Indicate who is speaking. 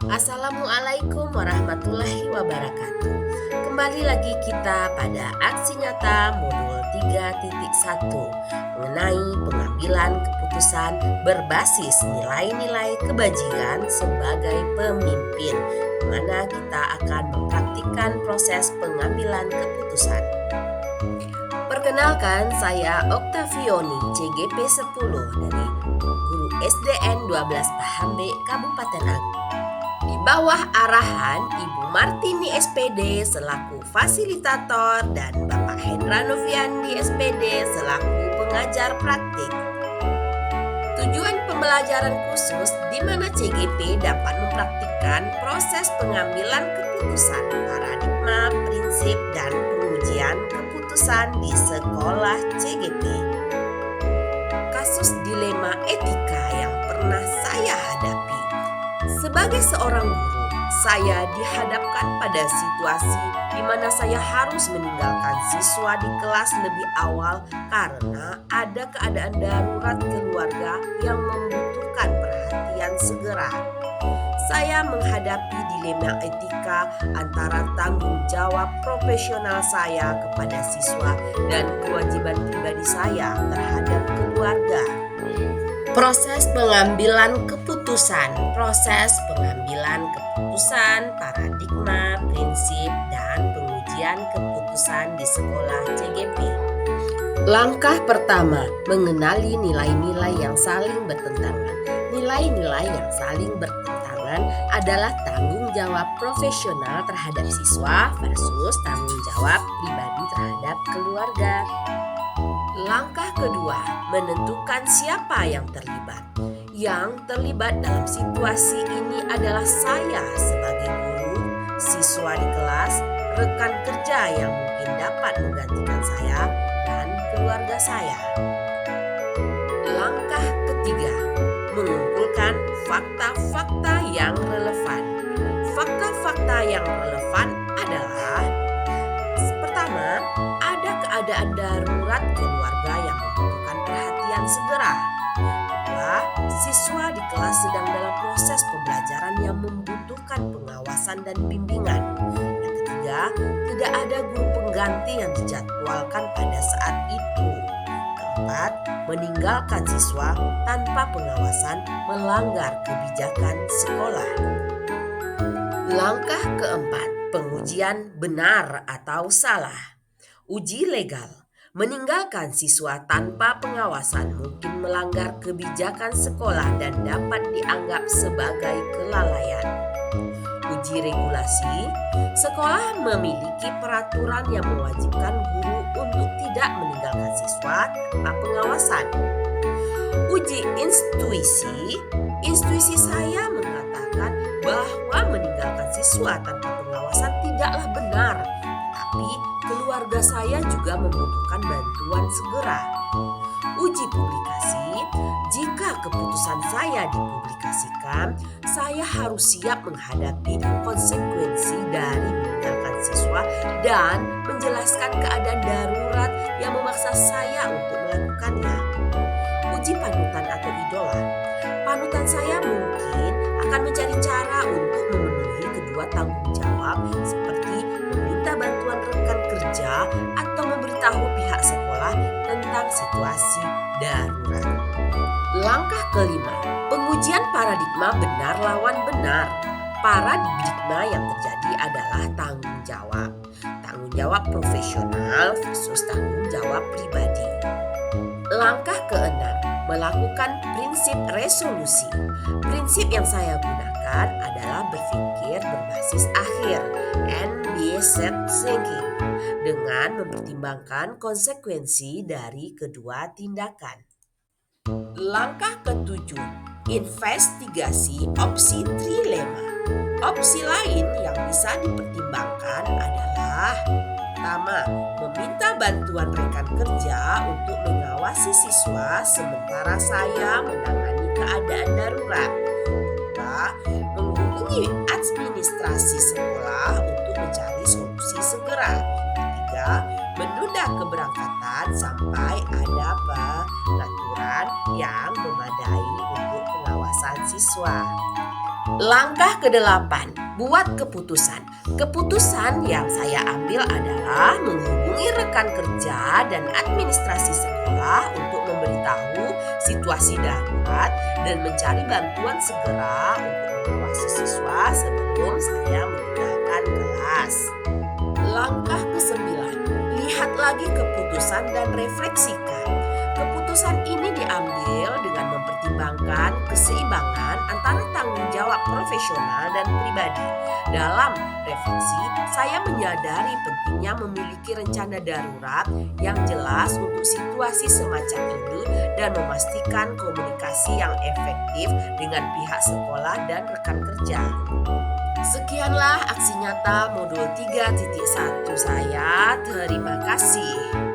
Speaker 1: Assalamualaikum warahmatullahi wabarakatuh. Kembali lagi kita pada aksi nyata modul 3.1 mengenai pengambilan keputusan berbasis nilai-nilai kebajikan sebagai pemimpin, di mana kita akan mempraktikkan proses pengambilan keputusan. Perkenalkan, saya Oktavioni, CGP 10 dari Guru SDN 12 Pahambe, Kabupaten Agam. Di bawah arahan Ibu Martini SPD selaku fasilitator dan Bapak Hendra Noviandi SPD selaku pengajar praktik. Tujuan pembelajaran khusus di mana CGP dapat mempraktikkan proses pengambilan keputusan, paradigma, prinsip, dan pengujian keputusan di sekolah CGP. Kasus dilema etika yang pernah saya hadapi. Sebagai seorang guru, saya dihadapkan pada situasi di mana saya harus meninggalkan siswa di kelas lebih awal karena ada keadaan darurat keluarga yang membutuhkan perhatian segera. Saya menghadapi dilema etika antara tanggung jawab profesional saya kepada siswa dan kewajiban pribadi saya terhadap keluarga. Proses pengambilan keputusan, paradigma, prinsip, dan pengujian keputusan di sekolah CGP. Langkah pertama, mengenali nilai-nilai yang saling bertentangan. Nilai-nilai yang saling bertentangan adalah tanggung jawab profesional terhadap siswa versus tanggung jawab pribadi terhadap keluarga. Langkah kedua, menentukan siapa yang terlibat. Yang terlibat dalam situasi ini adalah saya sebagai guru, siswa di kelas, rekan kerja yang mungkin dapat menggantikan saya, dan keluarga saya. Langkah ketiga, mengumpulkan fakta-fakta yang relevan. Fakta-fakta yang relevan adalah: pertama, ada keadaan darurat keluarga yang membutuhkan perhatian segera. Kedua, siswa di kelas sedang dalam proses pembelajaran yang membutuhkan pengawasan dan bimbingan. Yang ketiga, tidak ada guru pengganti yang dijadwalkan pada saat itu. Keempat, meninggalkan siswa tanpa pengawasan melanggar kebijakan sekolah. Langkah keempat, pengujian benar atau salah. Uji legal. Meninggalkan siswa tanpa pengawasan mungkin melanggar kebijakan sekolah dan dapat dianggap sebagai kelalaian. Uji regulasi. Sekolah memiliki peraturan yang mewajibkan guru untuk tidak meninggalkan siswa tanpa pengawasan. Uji intuisi. Intuisi saya mengatakan bahwa meninggalkan siswa tanpa pengawasan tidaklah benar, tapi keluarga saya juga membutuhkan bantuan segera. Uji publikasi. Jika keputusan saya dipublikasikan, saya harus siap menghadapi konsekuensi dari meninggalkan siswa dan menjelaskan keadaan darurat yang memaksa saya untuk melakukannya. Uji panutan atau idola. Panutan saya mungkin akan mencari cara untuk memenuhi kedua tanggung jawab seperti meminta bantuan rekan kerja atau memberitahu pihak sekolah tentang situasi darurat. Langkah kelima, pengujian paradigma benar lawan benar. Paradigma yang terjadi adalah tanggung jawab. Tanggung jawab profesional versus tanggung jawab pribadi. Langkah keenam, melakukan prinsip resolusi. Prinsip yang saya gunakan adalah berpikir berbasis akhir, ambient thinking, dengan mempertimbangkan konsekuensi dari kedua tindakan. Langkah ketujuh, investigasi opsi trilema. Opsi lain yang bisa dipertimbangkan adalah: pertama, meminta bantuan rekan kerja untuk mengawasi siswa sementara saya menangani keadaan darurat. Kedua, menghubungi administrasi sekolah untuk mencari solusi segera. Ketiga, menunda keberangkatan sampai ada peraturan yang memadai untuk pengawasan siswa. Langkah ke-8, buat keputusan. Keputusan yang saya ambil adalah menghubungi rekan kerja dan administrasi sekolah untuk memberitahu situasi darurat dan mencari bantuan segera untuk mengevakuasi siswa sebelum saya meninggalkan kelas. Langkah ke-9, lihat lagi keputusan dan refleksikan. Keputusan ini diambil dengan mempertimbangkan keseimbangan antara tanggung jawab profesional dan pribadi. Dalam refleksi, saya menyadari pentingnya memiliki rencana darurat yang jelas untuk situasi semacam ini dan memastikan komunikasi yang efektif dengan pihak sekolah dan rekan kerja. Sekianlah aksi nyata modul 3.1 saya. Terima kasih.